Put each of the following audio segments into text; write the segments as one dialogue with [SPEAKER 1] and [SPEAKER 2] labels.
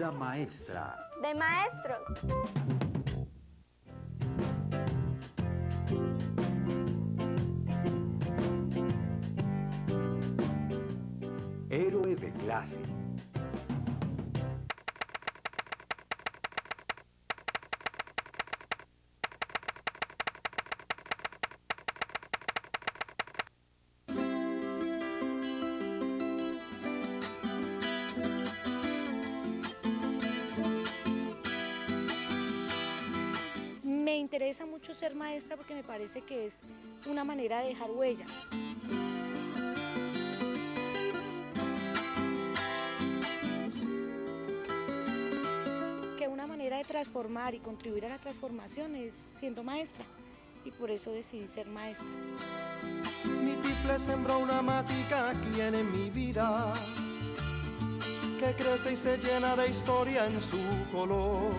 [SPEAKER 1] Vida maestra.
[SPEAKER 2] De maestros.
[SPEAKER 1] Héroe de clase.
[SPEAKER 3] Me interesa mucho ser maestra porque me parece que es una manera de dejar huella. Que una manera de transformar y contribuir a la transformación es siendo maestra, y por eso decidí ser maestra.
[SPEAKER 4] Mi tiple sembró una matica aquí en mi vida, que crece y se llena de historia en su color.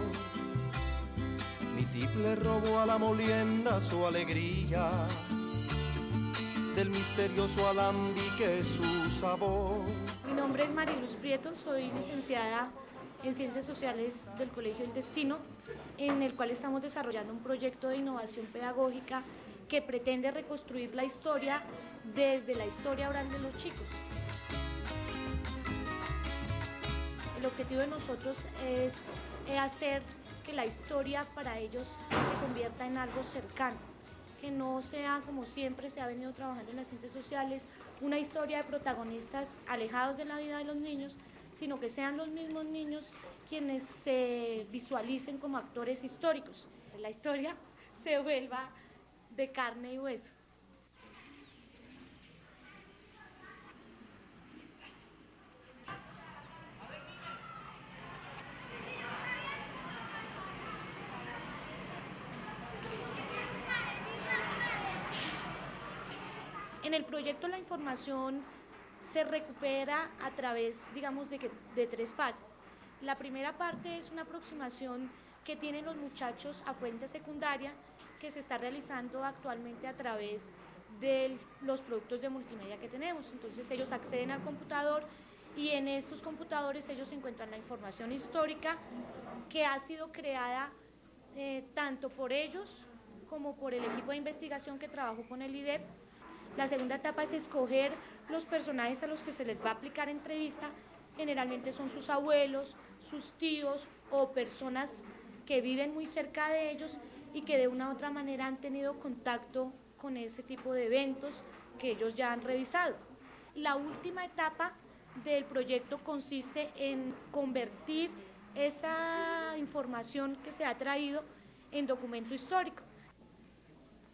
[SPEAKER 4] Mi tiple robó a la molienda su alegría, del misterioso alambique su sabor.
[SPEAKER 3] Mi nombre es Mariluz Prieto, soy licenciada en Ciencias Sociales del Colegio El Destino, en el cual estamos desarrollando un proyecto de innovación pedagógica que pretende reconstruir la historia desde la historia oral de los chicos. El objetivo de nosotros es hacer que la historia para ellos se convierta en algo cercano, que no sea, como siempre se ha venido trabajando en las ciencias sociales, una historia de protagonistas alejados de la vida de los niños, sino que sean los mismos niños quienes se visualicen como actores históricos. La historia se vuelva de carne y hueso. En el proyecto la información se recupera a través, digamos, de tres fases. La primera parte es una aproximación que tienen los muchachos a fuente secundaria que se está realizando actualmente a través de los productos de multimedia que tenemos. Entonces ellos acceden al computador y en esos computadores ellos encuentran la información histórica que ha sido creada tanto por ellos como por el equipo de investigación que trabajó con el IDEP. La segunda etapa es escoger los personajes a los que se les va a aplicar entrevista. Generalmente son sus abuelos, sus tíos o personas que viven muy cerca de ellos y que de una u otra manera han tenido contacto con ese tipo de eventos que ellos ya han revisado. La última etapa del proyecto consiste en convertir esa información que se ha traído en documento histórico.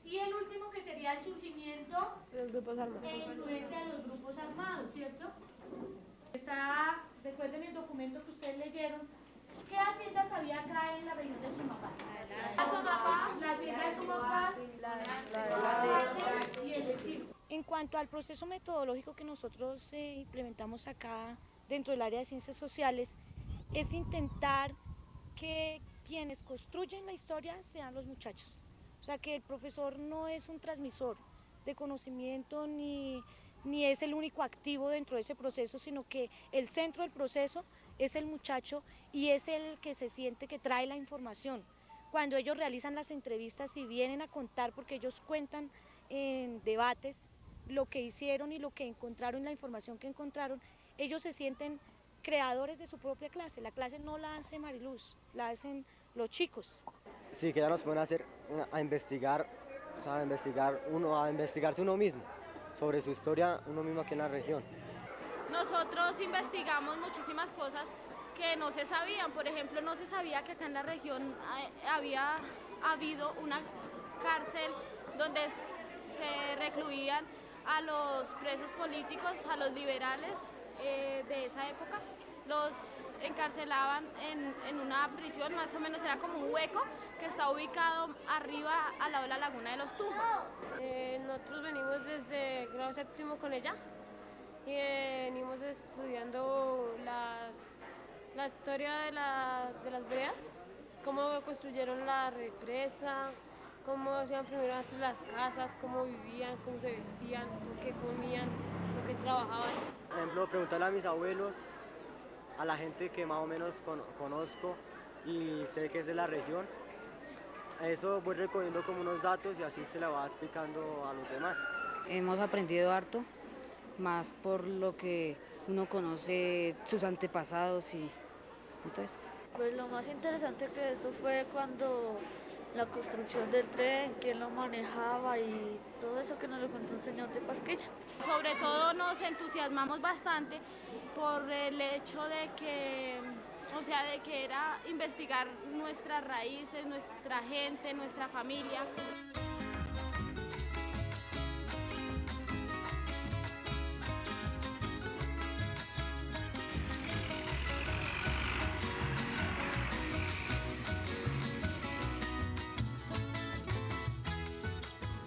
[SPEAKER 3] Y el último que sería el surgimiento de los grupos armados. E influencia de los grupos armados, ¿cierto? Recuerden el documento que ustedes leyeron. ¿Qué haciendas había acá en la región del Sumapaz? La hacienda de Sumapaz, y el Estirpe. En cuanto al proceso metodológico que nosotros implementamos acá dentro del área de ciencias sociales, es intentar que quienes construyen la historia sean los muchachos. O sea, que el profesor no es un transmisor de conocimiento ni es el único activo dentro de ese proceso, sino que el centro del proceso es el muchacho y es el que se siente que trae la información. Cuando ellos realizan las entrevistas y vienen a contar, porque ellos cuentan en debates lo que hicieron y lo que encontraron, la información que encontraron, ellos se sienten creadores de su propia clase. La clase no la hace Mariluz, la hacen los chicos.
[SPEAKER 5] Sí, que ya nos pueden hacer a investigar, o sea, a investigarse uno mismo sobre su historia, uno mismo aquí en la región.
[SPEAKER 6] Nosotros investigamos muchísimas cosas que no se sabían. Por ejemplo, no se sabía que acá en la región había habido una cárcel donde se recluían a los presos políticos, a los liberales de esa época. Los encarcelaban en una prisión, más o menos era como un hueco que está ubicado arriba al lado de la laguna de los Tumbos.
[SPEAKER 7] Nosotros venimos desde grado séptimo con ella y venimos estudiando la historia de las veredas, cómo construyeron la represa, cómo hacían primero antes las casas, cómo vivían, cómo se vestían, qué comían, lo que trabajaban.
[SPEAKER 5] Por ejemplo, preguntarle a mis abuelos, a la gente que más o menos conozco y sé que es de la región. Eso voy recogiendo como unos datos y así se la va explicando a los demás.
[SPEAKER 2] Hemos aprendido harto, más por lo que uno conoce sus antepasados y entonces.
[SPEAKER 8] Pues lo más interesante que esto fue cuando la construcción del tren, quién lo manejaba y todo eso que nos lo contó un señor de Pasquilla.
[SPEAKER 6] Sobre todo nos entusiasmamos bastante por el hecho de que, o sea, de que era investigar nuestras raíces, nuestra gente, nuestra familia.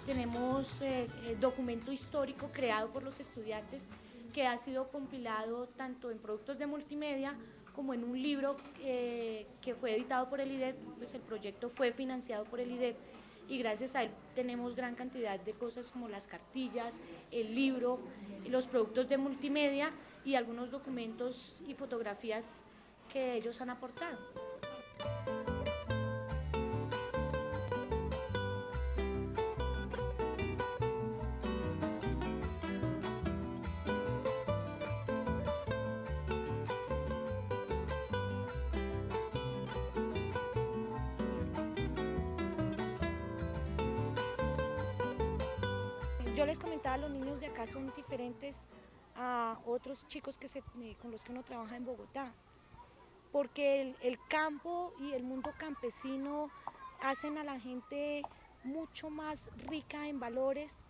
[SPEAKER 3] Tenemos documento histórico creado por los estudiantes que ha sido compilado tanto en productos de multimedia como en un libro que fue editado por el IDET. Pues el proyecto fue financiado por el IDET y gracias a él tenemos gran cantidad de cosas como las cartillas, el libro, los productos de multimedia y algunos documentos y fotografías que ellos han aportado. Yo les comentaba, los niños de acá son diferentes a otros chicos con los que uno trabaja en Bogotá, porque el campo y el mundo campesino hacen a la gente mucho más rica en valores,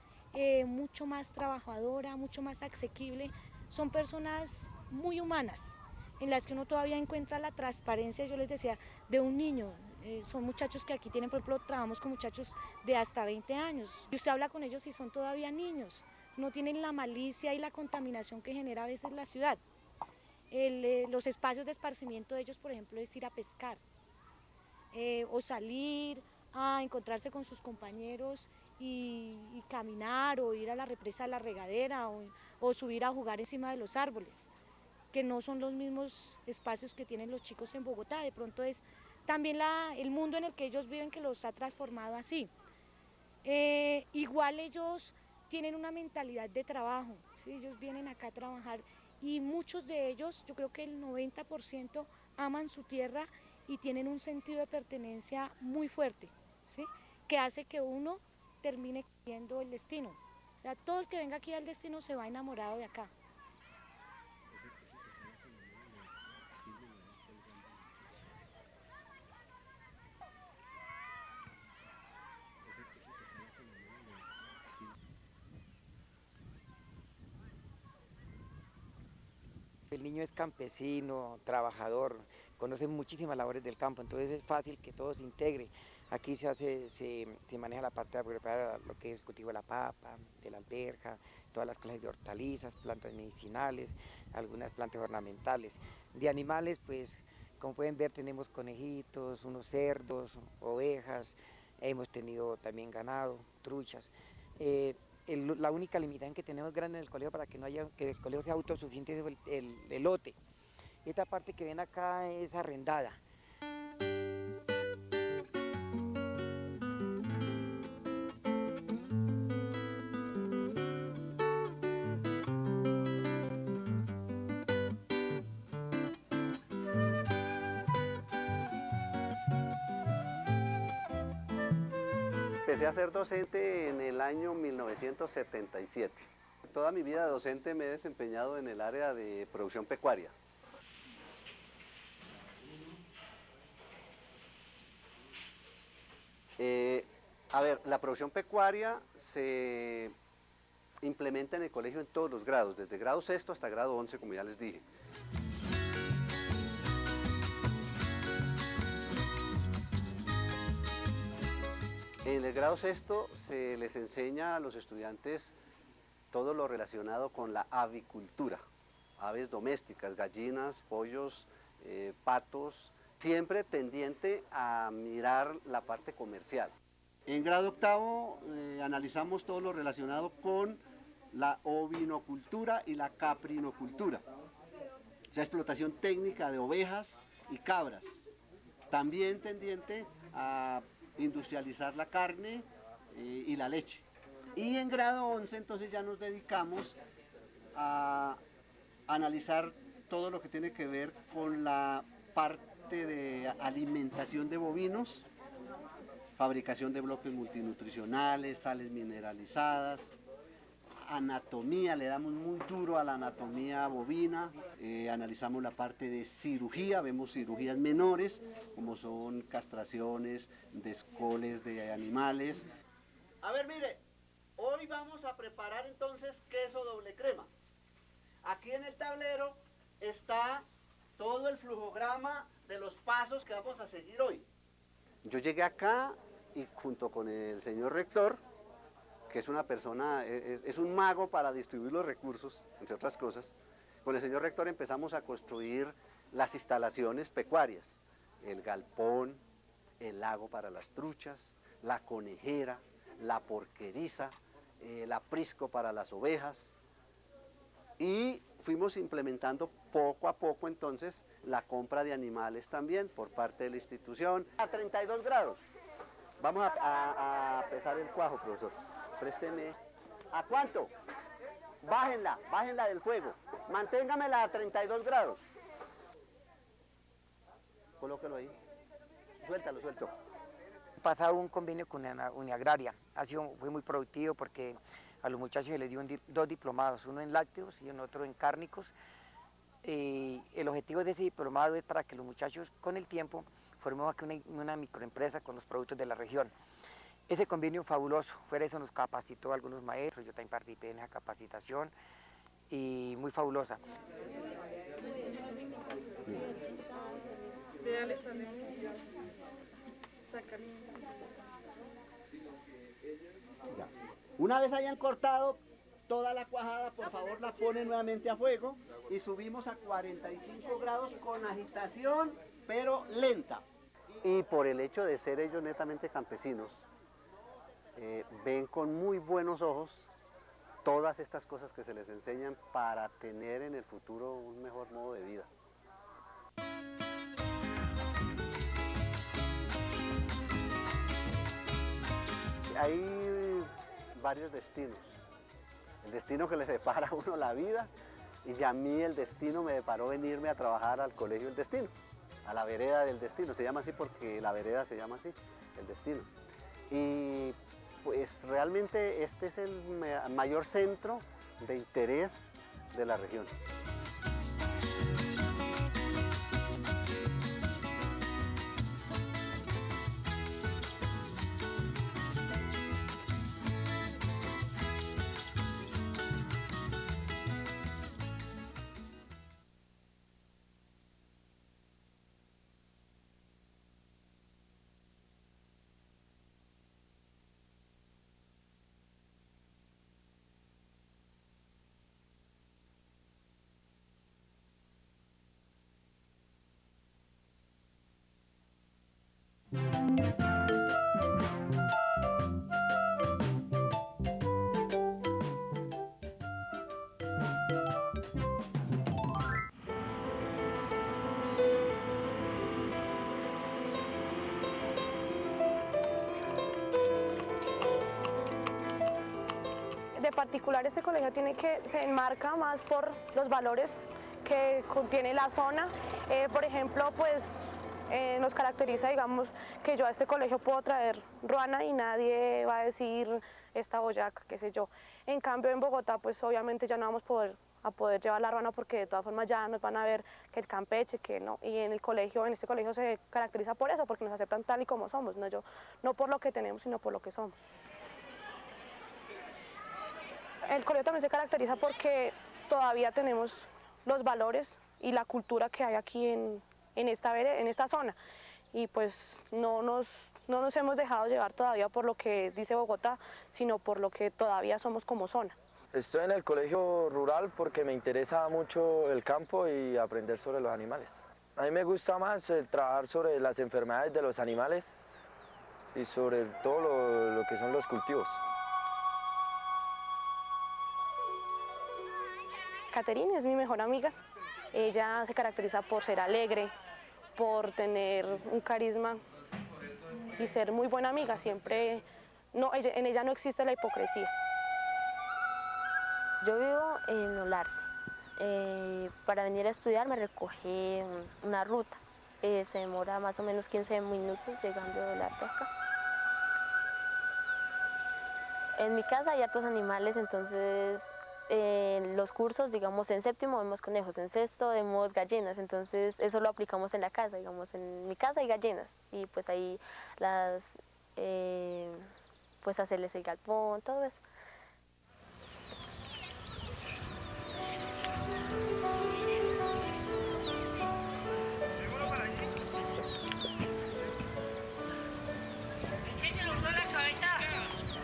[SPEAKER 3] mucho más trabajadora, mucho más asequible. Son personas muy humanas, en las que uno todavía encuentra la transparencia, yo les decía, de un niño. Son muchachos que aquí tienen, por ejemplo, trabajamos con muchachos de hasta 20 años. Y usted habla con ellos y son todavía niños, no tienen la malicia y la contaminación que genera a veces la ciudad. Los espacios de esparcimiento de ellos, por ejemplo, es ir a pescar, o salir a encontrarse con sus compañeros y caminar, o ir a la represa, a la regadera, o subir a jugar encima de los árboles, que no son los mismos espacios que tienen los chicos en Bogotá. De pronto es también el mundo en el que ellos viven que los ha transformado así. Igual ellos tienen una mentalidad de trabajo, ¿sí? Ellos vienen acá a trabajar y muchos de ellos, yo creo que el 90% aman su tierra y tienen un sentido de pertenencia muy fuerte, ¿sí? Que hace que uno termine creyendo el destino. O sea, todo el que venga aquí al destino se va enamorado de acá.
[SPEAKER 9] El niño es campesino, trabajador, conoce muchísimas labores del campo, entonces es fácil que todo se integre. Aquí se maneja la parte agropecuaria, lo que es cultivo de la papa, de la alberja, todas las clases de hortalizas, plantas medicinales, algunas plantas ornamentales. De animales, pues, como pueden ver, tenemos conejitos, unos cerdos, ovejas, hemos tenido también ganado, truchas. La única limitación que tenemos grande en el colegio para que no haya, que el colegio sea autosuficiente es el lote. Esta parte que ven acá es arrendada.
[SPEAKER 10] Empecé a ser docente en el año 1977. Toda mi vida docente me he desempeñado en el área de producción pecuaria. La producción pecuaria se implementa en el colegio en todos los grados, desde grado sexto hasta grado 11, como ya les dije. En el grado sexto se les enseña a los estudiantes todo lo relacionado con la avicultura, aves domésticas, gallinas, pollos, patos, siempre tendiente a mirar la parte comercial. En grado octavo analizamos todo lo relacionado con la ovinocultura y la caprinocultura. o sea, explotación técnica de ovejas y cabras. También tendiente a industrializar la carne y la leche. Y en grado 11 entonces ya nos dedicamos a analizar todo lo que tiene que ver con la parte de alimentación de bovinos, fabricación de bloques multinutricionales, sales mineralizadas, anatomía, le damos muy duro a la anatomía bovina, analizamos la parte de cirugía, vemos cirugías menores, como son castraciones, descoles de animales. A ver, mire, hoy vamos a preparar entonces queso doble crema. Aquí en el tablero está todo el flujograma de los pasos que vamos a seguir hoy. Yo llegué acá y junto con el señor rector, que es una persona, es un mago para distribuir los recursos, entre otras cosas, con el señor rector empezamos a construir las instalaciones pecuarias, el galpón, el lago para las truchas, la conejera, la porqueriza, el aprisco para las ovejas, y fuimos implementando poco a poco entonces la compra de animales también por parte de la institución. A 32 grados. Vamos a pesar el cuajo, profesor. Présteme. ¿A cuánto? Bájenla del fuego. Manténgamela a 32 grados. Colóquelo ahí. Suéltalo.
[SPEAKER 9] Pasado un convenio con Uniagraria, fue muy productivo porque a los muchachos se les dio dos diplomados, uno en lácteos y otro en cárnicos. El objetivo de ese diplomado es para que los muchachos con el tiempo formemos aquí una microempresa con los productos de la región. Ese convenio fabuloso, fuera eso nos capacitó a algunos maestros, yo también participé en esa capacitación y muy fabulosa.
[SPEAKER 10] Una vez hayan cortado toda la cuajada, por favor la ponen nuevamente a fuego y subimos a 45 grados con agitación, pero lenta. Y por el hecho de ser ellos netamente campesinos, ven con muy buenos ojos todas estas cosas que se les enseñan para tener en el futuro un mejor modo de vida. Hay varios destinos. El destino que le depara a uno la vida, y a mí el destino me deparó venirme a trabajar al Colegio El Destino, a la vereda del destino. Se llama así porque la vereda se llama así, El Destino. Y pues realmente este es el mayor centro de interés de la región.
[SPEAKER 7] De particular este colegio se enmarca más por los valores que contiene la zona. Por ejemplo, pues nos caracteriza, digamos, que yo a este colegio puedo traer ruana y nadie va a decir esta boyaca, qué sé yo. En cambio en Bogotá, pues obviamente ya no vamos a poder llevar la ruana porque de todas formas ya nos van a ver que el campeche, que no. Y en este colegio se caracteriza por eso, porque nos aceptan tal y como somos, no por lo que tenemos, sino por lo que somos. El colegio también se caracteriza porque todavía tenemos los valores y la cultura que hay aquí en esta zona, y pues no nos hemos dejado llevar todavía por lo que dice Bogotá, sino por lo que todavía somos como zona.
[SPEAKER 11] Estoy en el colegio rural porque me interesa mucho el campo y aprender sobre los animales. A mí me gusta más el trabajar sobre las enfermedades de los animales y sobre todo lo que son los cultivos.
[SPEAKER 7] Caterine es mi mejor amiga.
[SPEAKER 12] Ella se caracteriza por ser alegre, por tener un carisma y ser muy buena amiga. Siempre, no, en ella no existe la hipocresía.
[SPEAKER 13] Yo vivo en Olarte. Para venir a estudiar me recoge una ruta. Se demora más o menos 15 minutos llegando de Olarte acá. En mi casa hay hartos animales, entonces en los cursos, digamos en séptimo vemos conejos, en sexto vemos gallinas, entonces eso lo aplicamos en la casa, digamos en mi casa hay gallinas y pues ahí las, pues hacerles el galpón, todo eso.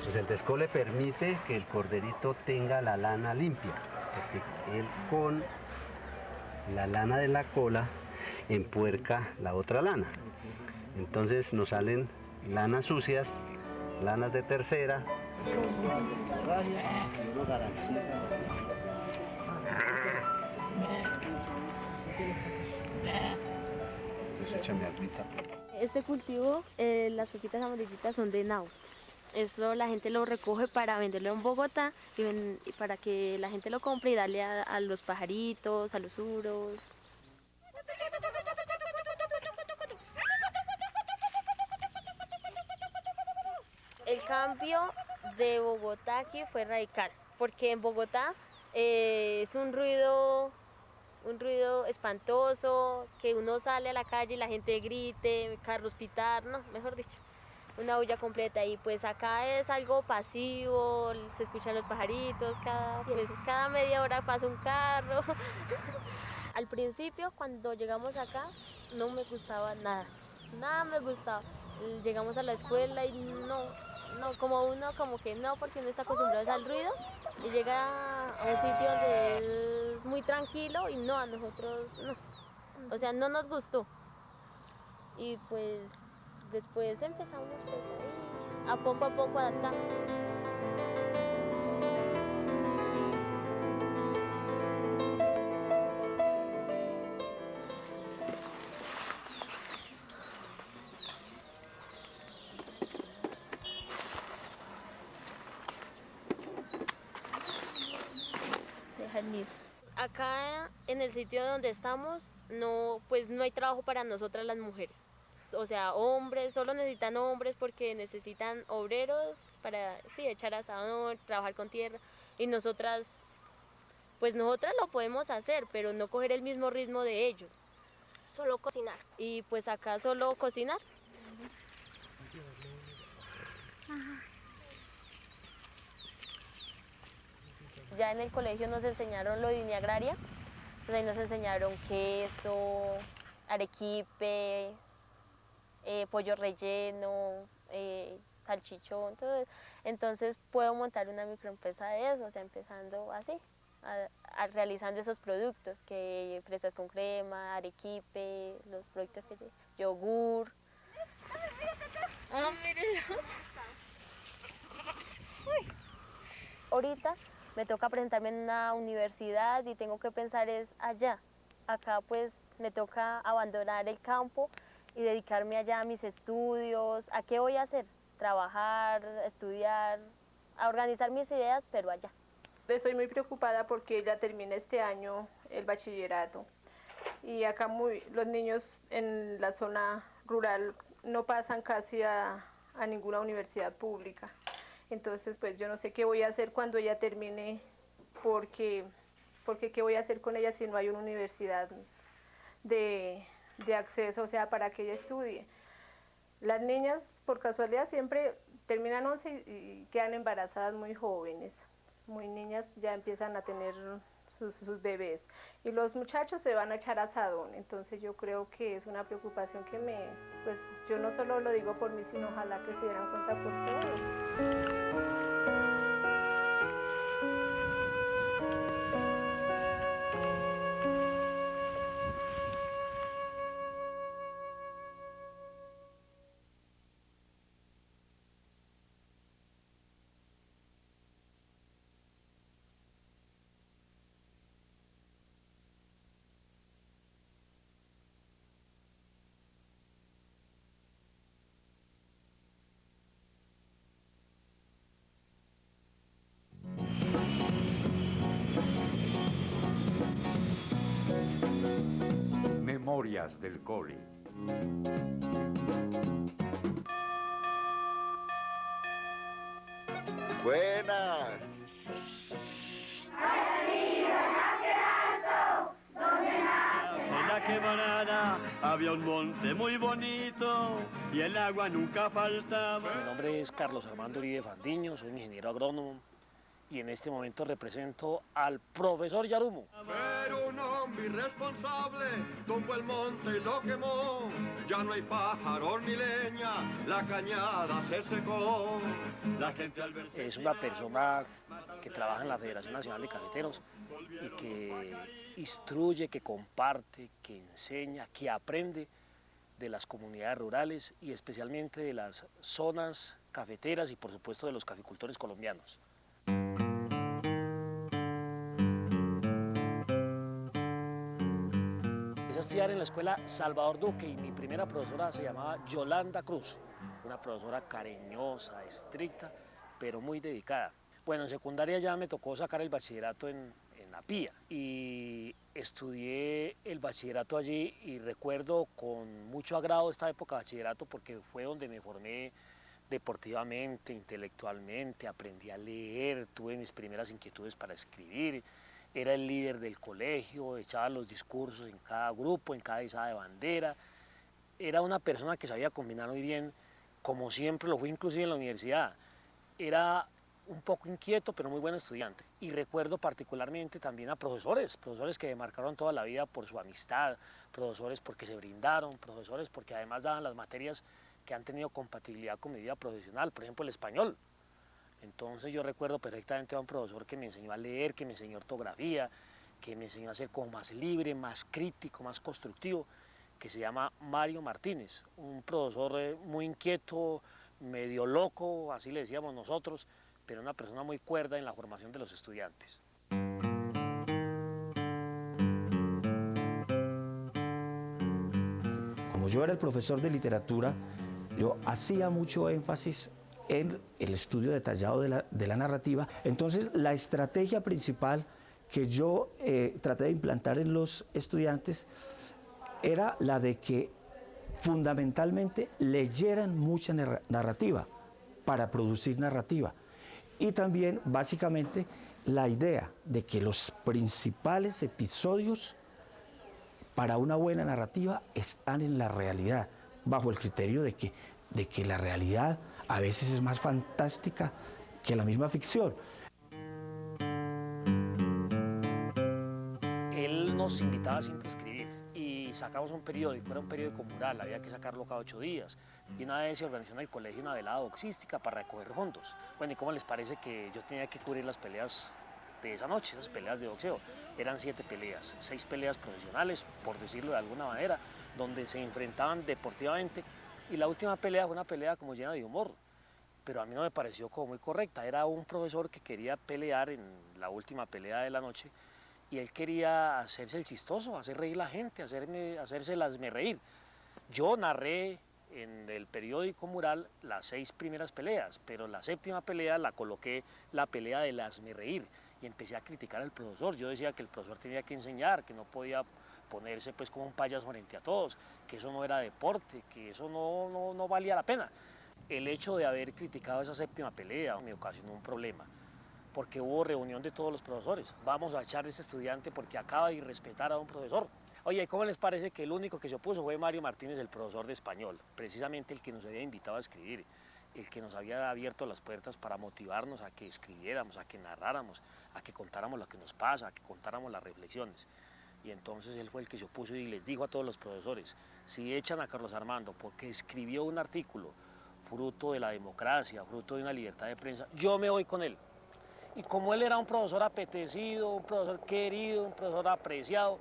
[SPEAKER 10] Pues el descole permite que el corderito tenga la lana limpia, porque él con la lana de la cola empuerca la otra lana. Entonces nos salen lanas sucias, lanas de tercera.
[SPEAKER 13] Este cultivo, las pepitas amarillitas son de nao. Eso la gente lo recoge para venderlo en Bogotá y para que la gente lo compre y darle a los pajaritos, a los uros. El cambio de Bogotá aquí fue radical, porque en Bogotá es un ruido espantoso, que uno sale a la calle y la gente grite, carros pitar, no, mejor dicho, una bulla completa. Y pues acá es algo pasivo, se escuchan los pajaritos, cada media hora pasa un carro. Al principio, cuando llegamos acá, no me gustaba nada, nada me gustaba. Llegamos a la escuela y como uno porque uno está acostumbrado al ruido y llega a un sitio donde es muy tranquilo y no, a nosotros no, o sea, no nos gustó. Y pues después empezamos pues ahí, a poco adaptarnos. Acá en el sitio donde estamos pues no hay trabajo para nosotras las mujeres. O sea, hombres, solo necesitan hombres porque necesitan obreros para echar asadón, trabajar con tierra. Y nosotras lo podemos hacer, pero no coger el mismo ritmo de ellos. Solo cocinar. Y pues acá solo cocinar. Ya en el colegio nos enseñaron lo de Unidad Agraria, entonces ahí nos enseñaron queso, arequipe, pollo relleno, salchichón, todo eso. Entonces puedo montar una microempresa de eso, o sea, empezando así, realizando esos productos, que fresas con crema, arequipe, los productos que yogur. Ah, mírenlo. Ahorita me toca presentarme en una universidad y tengo que pensar es allá. Acá pues me toca abandonar el campo y dedicarme allá a mis estudios. ¿A qué voy a hacer? Trabajar, estudiar, a organizar mis ideas, pero allá.
[SPEAKER 14] Estoy muy preocupada porque ya termina este año el bachillerato y acá los niños en la zona rural no pasan casi a ninguna universidad pública. Entonces, pues yo no sé qué voy a hacer cuando ella termine, porque qué voy a hacer con ella si no hay una universidad de acceso, o sea, para que ella estudie. Las niñas, por casualidad, siempre terminan 11 y quedan embarazadas muy jóvenes, muy niñas, ya empiezan a tener sus bebés. Y los muchachos se van a echar asadón, entonces yo creo que es una preocupación que pues yo no solo lo digo por mí, sino ojalá que se dieran cuenta por todos.
[SPEAKER 1] Historias del Coli.
[SPEAKER 15] Buenas.
[SPEAKER 16] En la quebrada había un monte muy bonito y el agua nunca faltaba.
[SPEAKER 17] Mi nombre es Carlos Armando Uribe Fandiño, soy ingeniero agrónomo y en este momento represento al profesor Yarumo.
[SPEAKER 16] Pero un hombre irresponsable tumbó el monte y lo quemó. Ya no hay pájaros ni leña, la cañada se secó. La gente al ver...
[SPEAKER 17] Es una persona que trabaja en la Federación Nacional de Cafeteros y que instruye, que comparte, que enseña, que aprende de las comunidades rurales y especialmente de las zonas cafeteras y por supuesto de los caficultores colombianos. Empecé a estudiar en la escuela Salvador Duque y mi primera profesora se llamaba Yolanda Cruz, una profesora cariñosa, estricta, pero muy dedicada. Bueno, en secundaria ya me tocó sacar el bachillerato en la Pía y estudié el bachillerato allí y recuerdo con mucho agrado esta época de bachillerato porque fue donde me formé deportivamente, intelectualmente, aprendí a leer, tuve mis primeras inquietudes para escribir, era el líder del colegio, echaba los discursos en cada grupo, en cada izada de bandera, era una persona que sabía combinar muy bien, como siempre lo fui inclusive en la universidad, era un poco inquieto, pero muy buen estudiante. Y recuerdo particularmente también a profesores que me marcaron toda la vida por su amistad, profesores porque se brindaron, profesores porque además daban las materias que han tenido compatibilidad con mi vida profesional, por ejemplo el español. Entonces yo recuerdo perfectamente a un profesor que me enseñó a leer, que me enseñó ortografía, que me enseñó a ser como más libre, más crítico, más constructivo, que se llama Mario Martínez, un profesor muy inquieto, medio loco, así le decíamos nosotros, pero una persona muy cuerda en la formación de los estudiantes.
[SPEAKER 18] Como yo era el profesor de literatura, yo hacía mucho énfasis en el estudio detallado de la narrativa. Entonces, la estrategia principal que yo traté de implantar en los estudiantes era la de que fundamentalmente leyeran mucha narrativa para producir narrativa. Y también, básicamente, la idea de que los principales episodios para una buena narrativa están en la realidad, bajo el criterio de que la realidad a veces es más fantástica que la misma ficción.
[SPEAKER 17] Él nos invitaba siempre a escribir y sacamos un periódico, era un periódico mural, había que sacarlo cada 8 días. Y una vez se organizó en el colegio una velada boxística para recoger fondos. Bueno, ¿y cómo les parece que yo tenía que cubrir las peleas de esa noche, esas peleas de boxeo? Eran 7 peleas, 6 peleas profesionales, por decirlo de alguna manera, donde se enfrentaban deportivamente. Y la última pelea fue una pelea como llena de humor, pero a mí no me pareció como muy correcta. Era un profesor que quería pelear en la última pelea de la noche y él quería hacerse el chistoso, hacer reír a la gente, hacérselas reír. Yo narré en el periódico mural las 6 primeras peleas, pero la 7ª pelea la coloqué la pelea de hazme reír y empecé a criticar al profesor. Yo decía que el profesor tenía que enseñar, que no podía ponerse pues como un payaso frente a todos, que eso no era deporte, que eso no valía la pena. El hecho de haber criticado esa 7ª pelea me ocasionó un problema, porque hubo reunión de todos los profesores. Vamos a echar a ese estudiante porque acaba de irrespetar a un profesor. Oye, ¿cómo les parece que el único que se opuso fue Mario Martínez, el profesor de español? Precisamente el que nos había invitado a escribir, el que nos había abierto las puertas para motivarnos a que escribiéramos, a que narráramos, a que contáramos lo que nos pasa, a que contáramos las reflexiones. Y entonces él fue el que se opuso y les dijo a todos los profesores, si echan a Carlos Armando porque escribió un artículo fruto de la democracia, fruto de una libertad de prensa, yo me voy con él. Y como él era un profesor apetecido, un profesor querido, un profesor apreciado,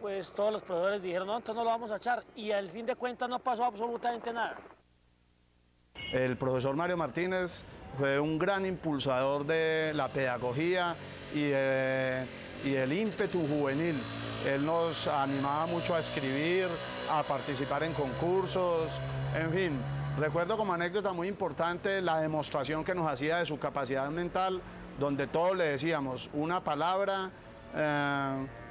[SPEAKER 17] pues todos los profesores dijeron, no, entonces no lo vamos a echar. Y al fin de cuentas no pasó absolutamente nada.
[SPEAKER 19] El profesor Mario Martínez fue un gran impulsador de la pedagogía y el ímpetu juvenil. Él nos animaba mucho a escribir, a participar en concursos, en fin. Recuerdo como anécdota muy importante la demostración que nos hacía de su capacidad mental, donde todos le decíamos una palabra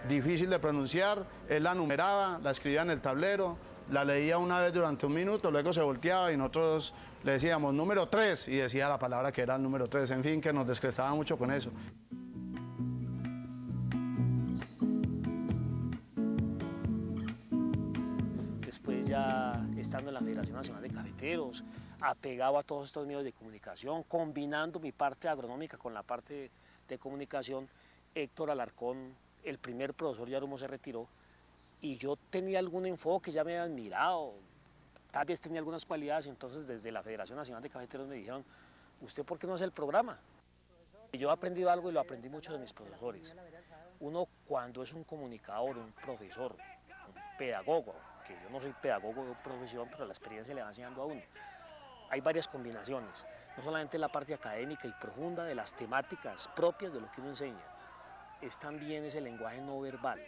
[SPEAKER 19] difícil de pronunciar, él la numeraba, la escribía en el tablero, la leía una vez durante un minuto, luego se volteaba y nosotros le decíamos número 3 y decía la palabra que era el número 3, en fin, que nos descrestaba mucho con eso.
[SPEAKER 17] Después ya estando en la Federación Nacional de Cafeteros, apegado a todos estos medios de comunicación, combinando mi parte agronómica con la parte de comunicación, Héctor Alarcón, el primer profesor Yarumo, se retiró y yo tenía algún enfoque, ya me había admirado, tal vez tenía algunas cualidades, entonces desde la Federación Nacional de Cafeteros me dijeron, ¿usted por qué no hace el programa? Y yo he aprendido algo y lo aprendí mucho de mis profesores. Uno cuando es un comunicador, un profesor, un pedagogo, que yo no soy pedagogo de profesión, pero la experiencia le va enseñando a uno. Hay varias combinaciones, no solamente la parte académica y profunda de las temáticas propias de lo que uno enseña, es también ese lenguaje no verbal,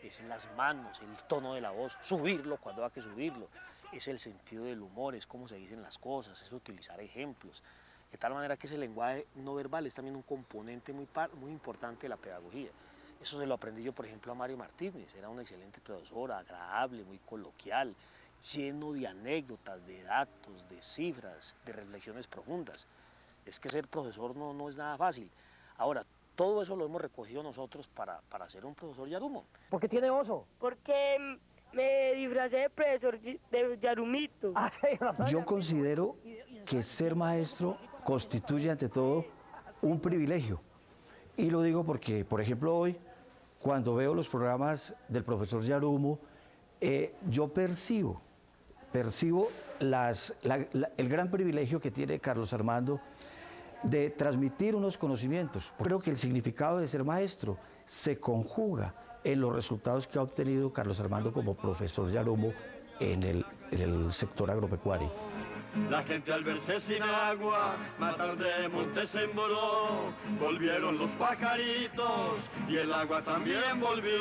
[SPEAKER 17] es las manos, el tono de la voz, subirlo cuando hay que subirlo, es el sentido del humor, es cómo se dicen las cosas, es utilizar ejemplos, de tal manera que ese lenguaje no verbal es también un componente muy importante de la pedagogía. Eso se lo aprendí yo, por ejemplo, a Mario Martínez, era un excelente profesor, agradable, muy coloquial, lleno de anécdotas, de datos, de cifras, de reflexiones profundas. Es que ser profesor no es nada fácil. Ahora, todo eso lo hemos recogido nosotros para ser un profesor Yarumo.
[SPEAKER 20] ¿Por qué tiene oso?
[SPEAKER 7] Porque me disfracé de profesor de Yarumito.
[SPEAKER 18] Yo considero que ser maestro constituye ante todo un privilegio. Y lo digo porque, por ejemplo, hoy, cuando veo los programas del profesor Yarumo, yo percibo el gran privilegio que tiene Carlos Armando de transmitir unos conocimientos. Creo que el significado de ser maestro se conjuga en los resultados que ha obtenido Carlos Armando como profesor Yarumo en el sector agropecuario.
[SPEAKER 16] La gente al verse sin agua, matar de monte se emboló, volvieron los pajaritos y el agua también volvió.